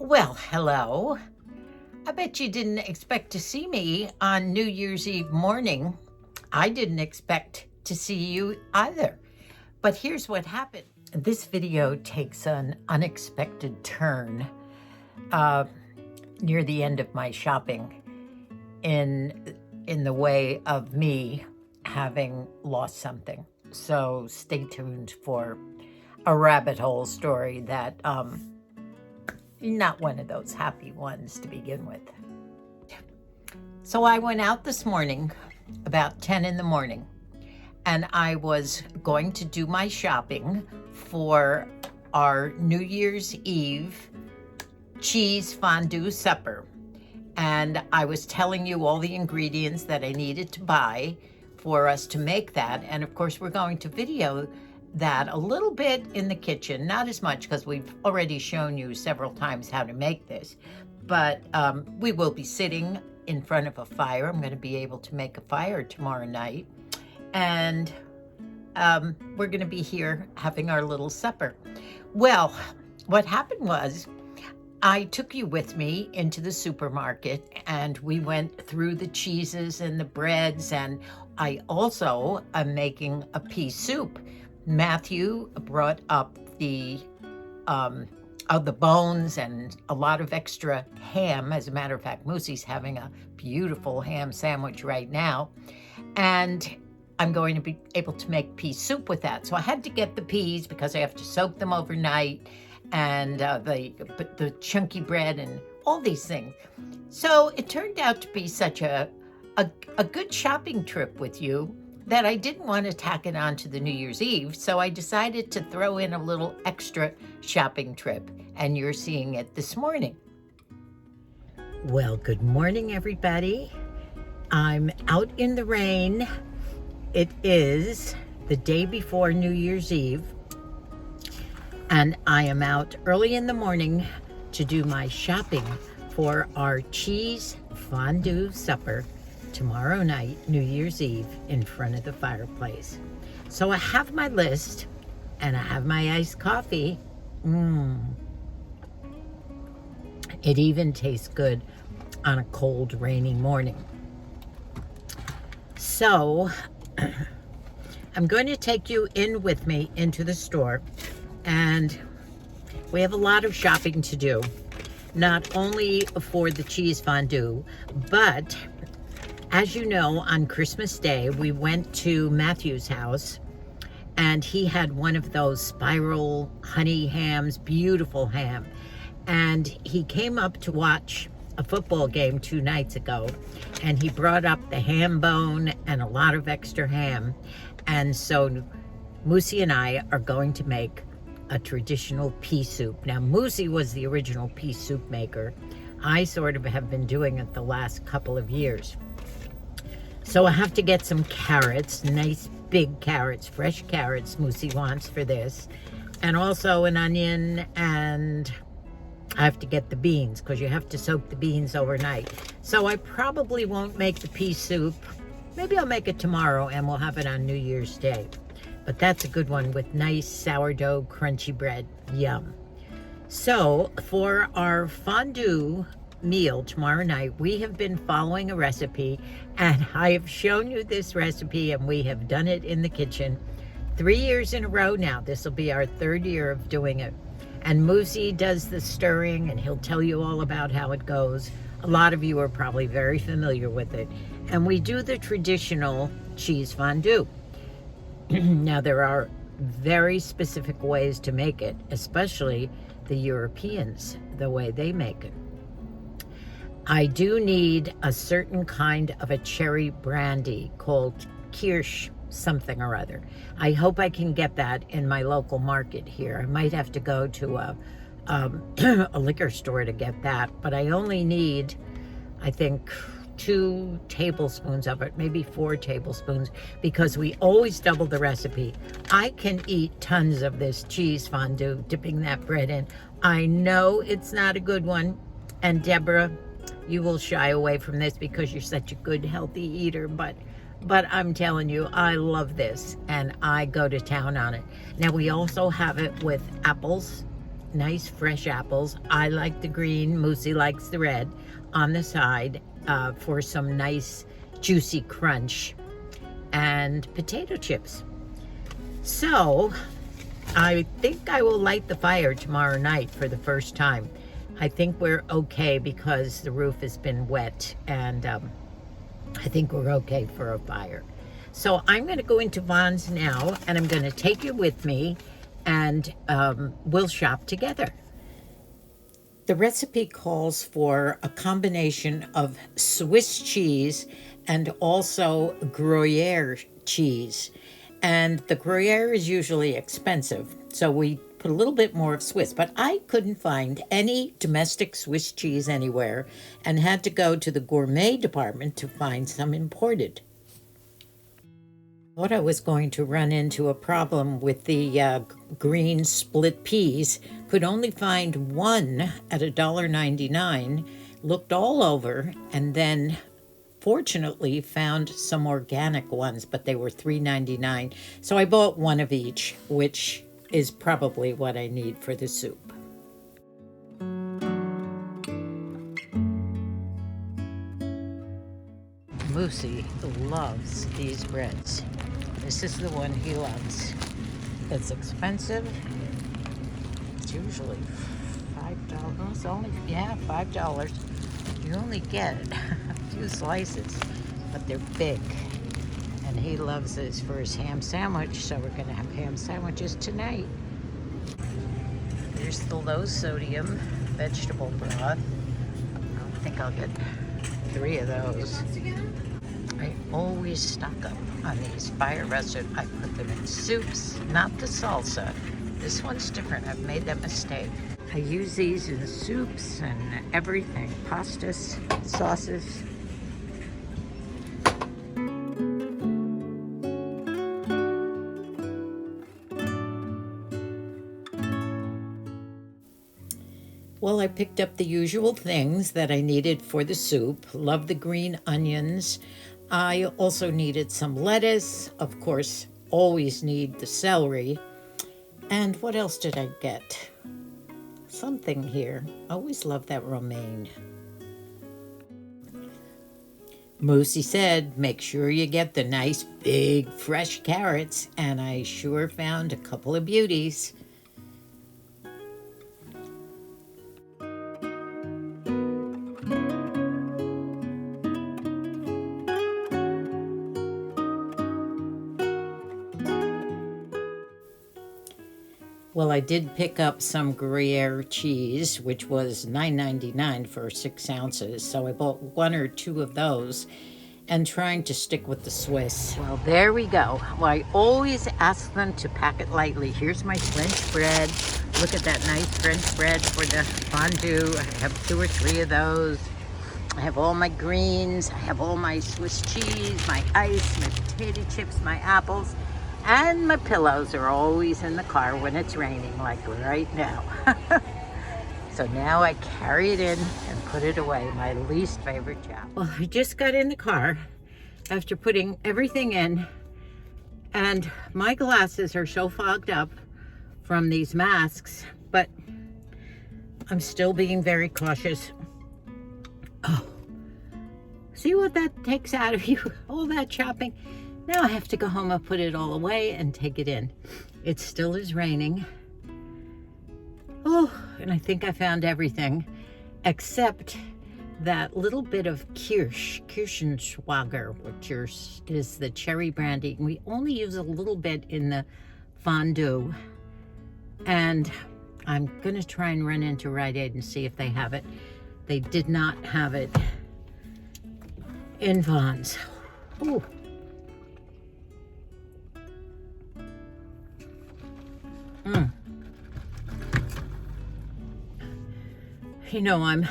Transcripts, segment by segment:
Well, hello. I bet you didn't expect to see me on New Year's Eve morning. I didn't expect to see you either. But here's what happened. This video takes an unexpected turn near the end of my shopping in the way of me having lost something. So stay tuned for a rabbit hole story that not one of those happy ones to begin with. So I went out this morning about 10 in the morning, and I was going to do my shopping for our New Year's Eve cheese fondue supper. And I was telling you all the ingredients that I needed to buy for us to make that. And of course, we're going to video that a little bit in the kitchen, not as much because we've already shown you several times how to make this, but we will be sitting in front of a fire. I'm going to be able to make a fire tomorrow night, and we're going to be here having our little supper. Well, what happened was I took you with me into the supermarket, and we went through the cheeses and the breads, and I also am making a pea soup. Matthew brought up the bones and a lot of extra ham. As a matter of fact, Moosey's having a beautiful ham sandwich right now. And I'm going to be able to make pea soup with that. So I had to get the peas because I have to soak them overnight, and the chunky bread and all these things. So it turned out to be such a good shopping trip with you that I didn't want to tack it on to the New Year's Eve, so I decided to throw in a little extra shopping trip, and you're seeing it this morning. Well, good morning, everybody. I'm out in the rain. It is the day before New Year's Eve, and I am out early in the morning to do my shopping for our cheese fondue supper tomorrow night, New Year's Eve, in front of the fireplace. So I have my list, and I have my iced coffee. It even tastes good on a cold, rainy morning. So I'm going to take you in with me into the store, and we have a lot of shopping to do, not only for the cheese fondue, but as you know, on Christmas Day, we went to Matthew's house, and he had one of those spiral honey hams, beautiful ham. And he came up to watch a football game 2 nights ago, and he brought up the ham bone and a lot of extra ham. And so Moosey and I are going to make a traditional pea soup. Now, Moosey was the original pea soup maker. I sort of have been doing it the last couple of years. So I have to get some carrots, nice big carrots, fresh carrots Moosey wants for this, and also an onion, and I have to get the beans because you have to soak the beans overnight. So I probably won't make the pea soup. Maybe I'll make it tomorrow and we'll have it on New Year's Day. But that's a good one with nice sourdough crunchy bread. Yum. So for our fondue meal tomorrow night, we have been following a recipe, and I have shown you this recipe, and we have done it in the kitchen 3 years in a row now. This will be our 3rd year of doing it, and Moosey does the stirring, and he'll tell you all about how it goes. A lot of you are probably very familiar with it, and we do the traditional cheese fondue. Now, there are very specific ways to make it, especially the Europeans, the way they make it. I do need a certain kind of a cherry brandy called Kirsch something or other. I hope I can get that in my local market here. I might have to go to a liquor store to get that, but I only need, I think, 2 tablespoons of it, maybe 4 tablespoons, because we always double the recipe. I can eat tons of this cheese fondue, dipping that bread in. I know it's not a good one, and Deborah, you will shy away from this because you're such a good, healthy eater, but I'm telling you, I love this, and I go to town on it. Now, we also have it with apples nice fresh apples. I like the green, Moosey likes the red, on the side for some nice juicy crunch, and potato chips. So I think I will light the fire tomorrow night for the first time. I think we're okay because the roof has been wet, and I think we're okay for a fire. So I'm going to go into Vons now, and I'm going to take you with me, and we'll shop together. The recipe calls for a combination of Swiss cheese and also Gruyere cheese. And the Gruyere is usually expensive, so we put a little bit more of Swiss. But I couldn't find any domestic Swiss cheese anywhere and had to go to the gourmet department to find some imported. Thought I was going to run into a problem with the green split peas. Could only find one at $1.99. Looked all over, and then fortunately found some organic ones, but they were $3.99. So I bought one of each, which is probably what I need for the soup. Moosey loves these breads. This is the one he loves. It's expensive. It's usually $5. It's only, yeah, $5. You only get a few slices, but they're big. And he loves this for his ham sandwich, so we're gonna have ham sandwiches tonight. Here's the low sodium vegetable broth. I think I'll get 3 of those. I always stock up on these fire roasted. I put them in soups, not the salsa. This one's different. I've made that mistake. I use these in soups and everything. Pastas, sauces. Well, I picked up the usual things that I needed for the soup. Love the green onions. I also needed some lettuce. Of course, always need the celery. And what else did I get? Something here. Always love that romaine. Moosey said, make sure you get the nice big fresh carrots, and I sure found a couple of beauties. Well, I did pick up some Gruyere cheese, which was $9.99 for 6 ounces. So I bought 1 or 2 of those and trying to stick with the Swiss. Well, there we go. Well, I always ask them to pack it lightly. Here's my French bread. Look at that nice French bread for the fondue. I have 2 or 3 of those. I have all my greens. I have all my Swiss cheese, my ice, my potato chips, my apples. And my pillows are always in the car when it's raining, like right now. So now I carry it in and put it away, my least favorite job. Well, I just got in the car after putting everything in, and my glasses are so fogged up from these masks, but I'm still being very cautious. Oh, see what that takes out of you, all that shopping. Now I have to go home and put it all away and take it in. It still is raining. Oh, and I think I found everything except that little bit of Kirschenschwager, which is the cherry brandy. We only use a little bit in the fondue. And I'm gonna try and run into Rite Aid and see if they have it. They did not have it in Vons. Ooh. You know, I'm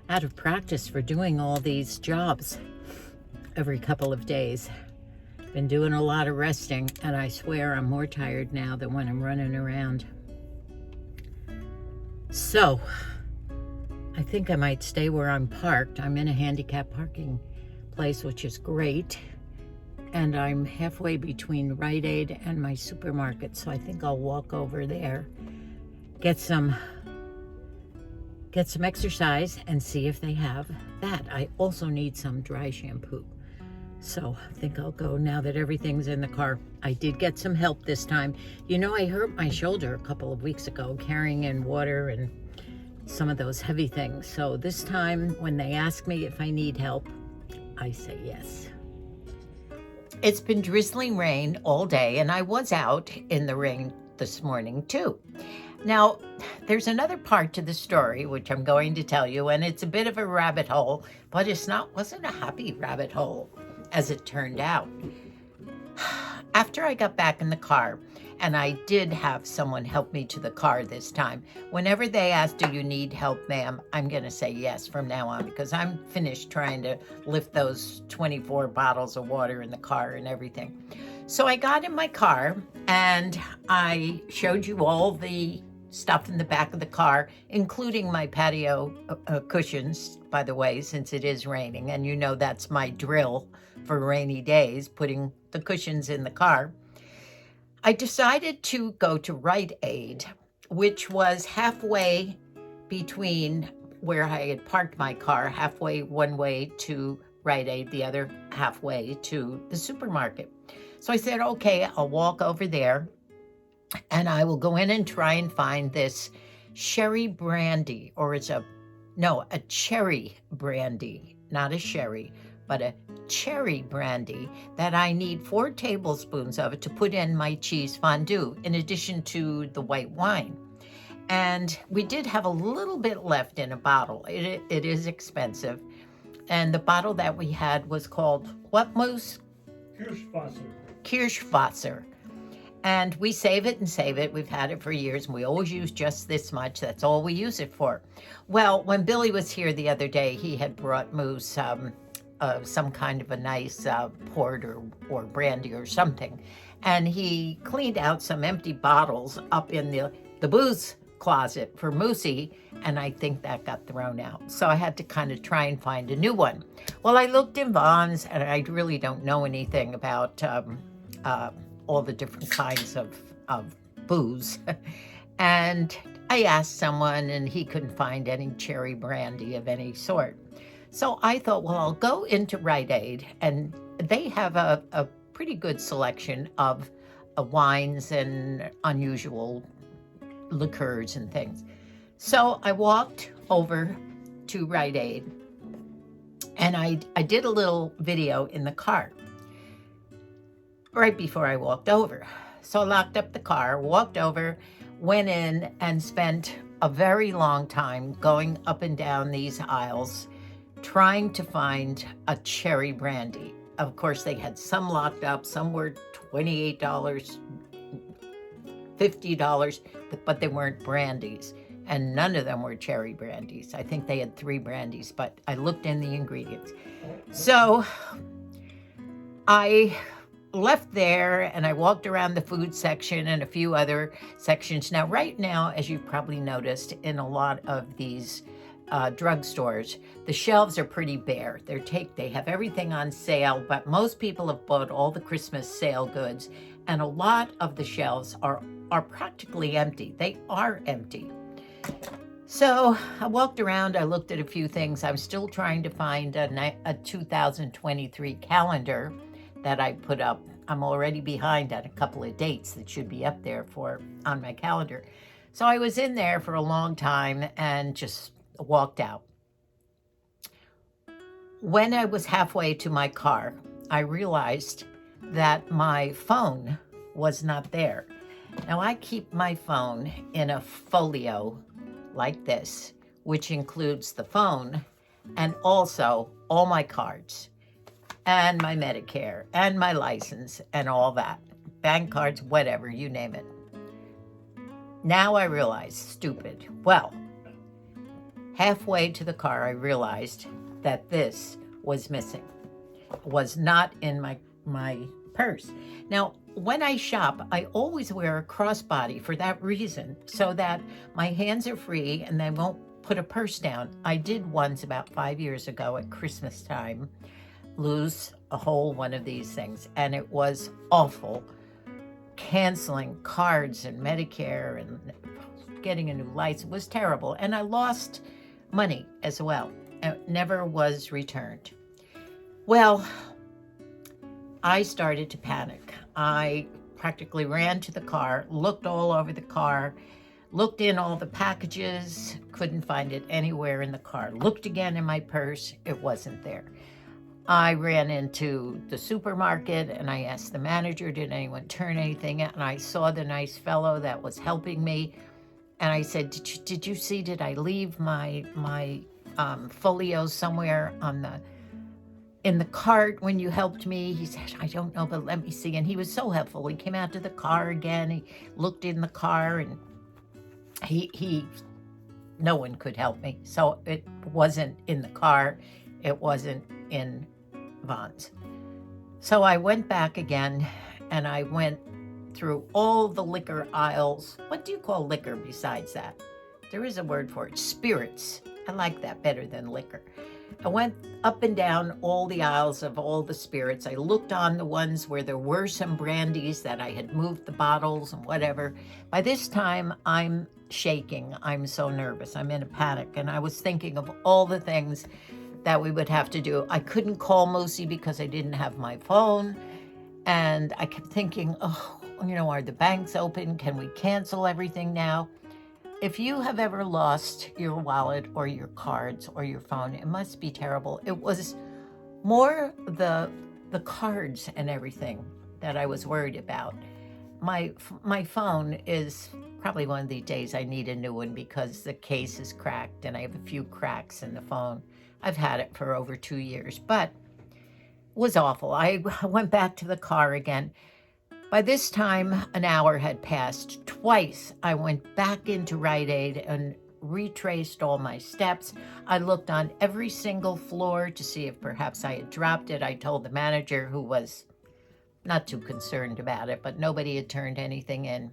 out of practice for doing all these jobs every couple of days. Been doing a lot of resting, and I swear I'm more tired now than when I'm running around. So, I think I might stay where I'm parked. I'm in a handicap parking place, which is great. And I'm halfway between Rite Aid and my supermarket, so I think I'll walk over there get some exercise and see if they have that. I also need some dry shampoo. So I think I'll go now that everything's in the car. I did get some help this time. You know, I hurt my shoulder a couple of weeks ago carrying in water and some of those heavy things. So this time when they ask me if I need help, I say yes. It's been drizzling rain all day, and I was out in the rain this morning too. Now, there's another part to the story which I'm going to tell you, and it's a bit of a rabbit hole, but wasn't a happy rabbit hole, as it turned out. After I got back in the car, and I did have someone help me to the car this time, whenever they ask, do you need help, ma'am, I'm going to say yes from now on, because I'm finished trying to lift those 24 bottles of water in the car and everything. So I got in my car, and I showed you all the stuff in the back of the car, including my patio cushions, by the way, since it is raining. And you know that's my drill for rainy days, putting the cushions in the car. I decided to go to Rite Aid, which was halfway between where I had parked my car, halfway one way to Rite Aid, the other halfway to the supermarket. So I said, okay, I'll walk over there and I will go in and try and find this sherry brandy, or it's a cherry brandy, not a sherry, but a cherry brandy that I need 4 tablespoons of it to put in my cheese fondue, in addition to the white wine. And we did have a little bit left in a bottle. It is expensive. And the bottle that we had was called, what, Moose? Kirsch. And we save it and save it. We've had it for years, and we always use just this much. That's all we use it for. Well, when Billy was here the other day, he had brought Moose some kind of a nice port or brandy or something. And he cleaned out some empty bottles up in the booze closet for Moosey, and I think that got thrown out. So I had to kind of try and find a new one. Well, I looked in Vaughn's, and I really don't know anything about all the different kinds of booze. And I asked someone, and he couldn't find any cherry brandy of any sort. So I thought, well, I'll go into Rite Aid, and they have a pretty good selection of wines and unusual liqueurs and things. So I walked over to Rite Aid, and I did a little video in the car right before I walked over. So I locked up the car, walked over, went in, and spent a very long time going up and down these aisles trying to find a cherry brandy. Of course, they had some locked up, some were $28, $50, but they weren't brandies, and none of them were cherry brandies. I think they had 3 brandies, but I looked in the ingredients. So I left there, and I walked around the food section and a few other sections. Now, right now, as you've probably noticed, in a lot of these drugstores, the shelves are pretty bare. They have everything on sale, but most people have bought all the Christmas sale goods, and a lot of the shelves are practically empty. They are empty. So I walked around, I looked at a few things. I'm still trying to find a 2023 calendar that I put up. I'm already behind on a couple of dates that should be up there on my calendar. So I was in there for a long time and just walked out. When I was halfway to my car, I realized that my phone was not there. Now, I keep my phone in a folio like this, which includes the phone and also all my cards and my Medicare and my license and all that. Bank cards, whatever, you name it. Now I realize, stupid. Well, halfway to the car, I realized that this was missing. It was not in my purse. Now, when I shop, I always wear a crossbody for that reason, so that my hands are free and they won't put a purse down. I did once about 5 years ago at Christmas time lose a whole one of these things, and it was awful. Canceling cards and Medicare and getting a new license. It was terrible. And I lost money as well. It never was returned. Well, I started to panic. I practically ran to the car, looked all over the car, looked in all the packages, couldn't find it anywhere in the car. Looked again in my purse, it wasn't there. I ran into the supermarket and I asked the manager, did anyone turn anything in? And I saw the nice fellow that was helping me. And I said, did you see, did I leave my folio somewhere in the cart when you helped me? He said, I don't know, but let me see. And he was so helpful. He came out to the car again. He looked in the car, and no one could help me. So it wasn't in the car. It wasn't in Vons. So I went back again, and I went through all the liquor aisles. What do you call liquor besides that? There is a word for it. Spirits. I like that better than liquor. I went up and down all the aisles of all the spirits. I looked on the ones where there were some brandies that I had moved the bottles and whatever. By this time, I'm shaking. I'm so nervous. I'm in a panic. And I was thinking of all the things that we would have to do. I couldn't call Moosey because I didn't have my phone. And I kept thinking, are the banks open? Can we cancel everything now? If you have ever lost your wallet or your cards or your phone, it must be terrible. It was more the cards and everything that I was worried about. My phone is probably one of these days I need a new one because the case is cracked and I have a few cracks in the phone. I've had it for over 2 years, but it was awful. I went back to the car again. By this time, an hour had passed. Twice, I went back into Rite Aid and retraced all my steps. I looked on every single floor to see if perhaps I had dropped it. I told the manager, who was not too concerned about it, but nobody had turned anything in.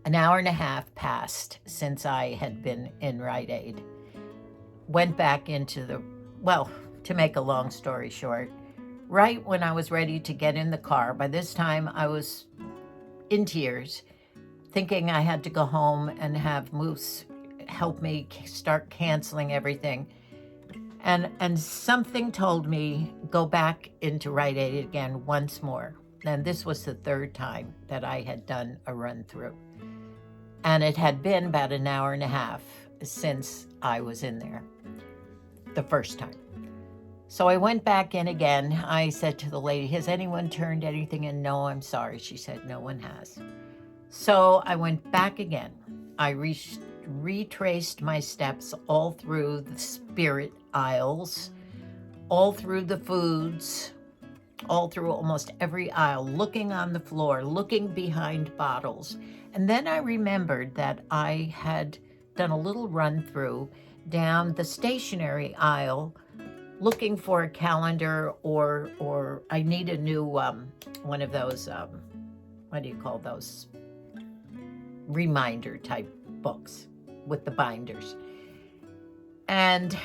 An hour and a half passed since I had been in Rite Aid. Went back into to make a long story short, right when I was ready to get in the car, by this time I was in tears, thinking I had to go home and have Moose help me start canceling everything. And something told me, go back into Rite Aid again once more. And this was the third time that I had done a run through. And it had been about an hour and a half since I was in there the first time. So I went back in again. I said to the lady, has anyone turned anything in? No, I'm sorry. She said, no one has. So I went back again. I retraced my steps all through the spirit aisles, all through the foods, all through almost every aisle, looking on the floor, looking behind bottles. And then I remembered that I had done a little run through down the stationery aisle, looking for a calendar or I need a new one of those, what do you call those? Reminder type books with the binders. And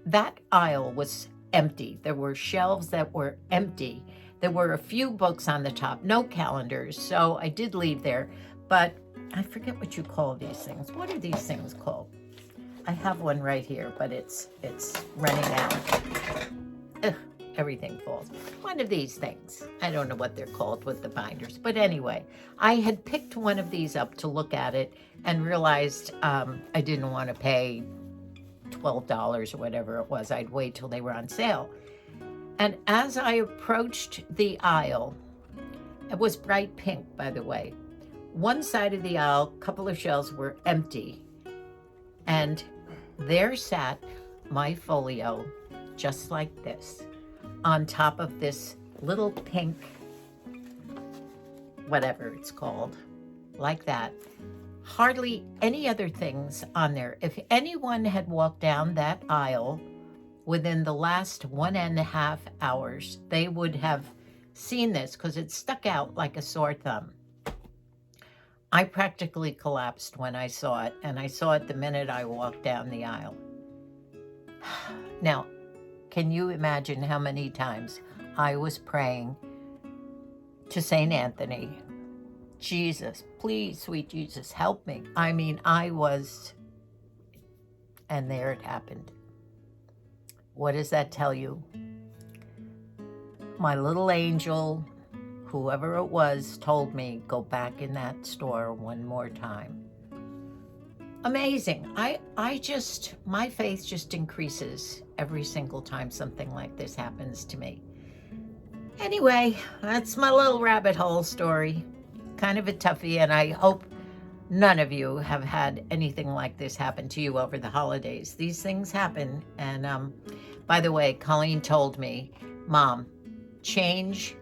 that aisle was empty. There were shelves that were empty. There were a few books on the top, no calendars. So I did leave there, but I forget what you call these things. What are these things called? I have one right here, but it's running out. Ugh, everything falls. One of these things. I don't know what they're called with the binders. But anyway, I had picked one of these up to look at it and realized I didn't want to pay $12 or whatever it was. I'd wait till they were on sale. And as I approached the aisle, it was bright pink, by the way. One side of the aisle, a couple of shelves were empty. And there sat my folio, just like this, on top of this little pink, whatever it's called, like that. Hardly any other things on there. If anyone had walked down that aisle within the last 1.5 hours, they would have seen this because it stuck out like a sore thumb. I practically collapsed when I saw it, and I saw it the minute I walked down the aisle. Now, can you imagine how many times I was praying to St. Anthony Jesus, please, sweet Jesus, help me. I mean, and there it happened. What does that tell you? My little angel, whoever it was, told me, go back in that store one more time. Amazing. My faith just increases every single time something like this happens to me. Anyway, that's my little rabbit hole story. Kind of a toughie, and I hope none of you have had anything like this happen to you over the holidays. These things happen, and by the way, Colleen told me, Mom, change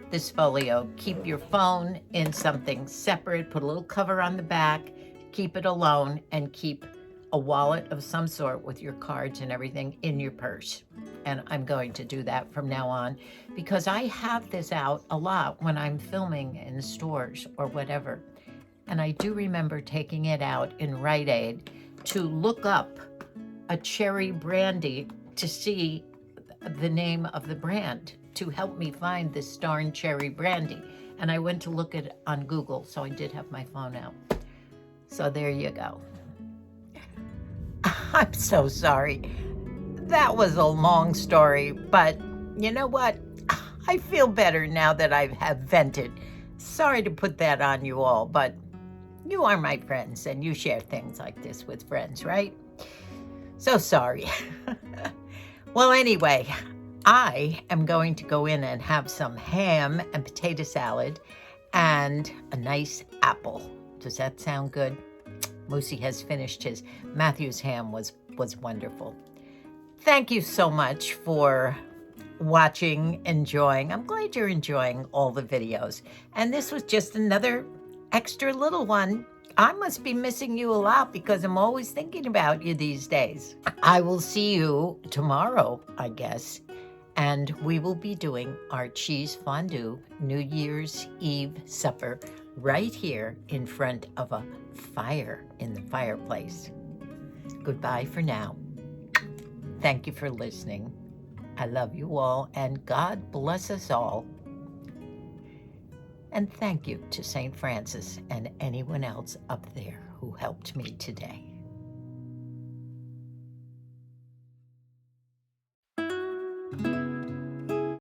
this folio. Keep your phone in something separate, put a little cover on the back, keep it alone, and keep a wallet of some sort with your cards and everything in your purse. And I'm going to do that from now on, because I have this out a lot when I'm filming in stores or whatever. And I do remember taking it out in Rite Aid to look up a cherry brandy to see the name of the brand, to help me find this darn cherry brandy. And I went to look at it on Google, so I did have my phone out. So there you go. I'm so sorry. That was a long story, but you know what? I feel better now that I have vented. Sorry to put that on you all, but you are my friends, and you share things like this with friends, right? So sorry. Well, anyway, I am going to go in and have some ham and potato salad and a nice apple. Does that sound good? Moosey has finished his. Matthew's ham was wonderful. Thank you so much for watching, enjoying. I'm glad you're enjoying all the videos. And this was just another extra little one. I must be missing you a lot because I'm always thinking about you these days. I will see you tomorrow, I guess. And we will be doing our cheese fondue New Year's Eve supper right here in front of a fire in the fireplace. Goodbye for now. Thank you for listening. I love you all, and God bless us all. And thank you to St. Francis and anyone else up there who helped me today.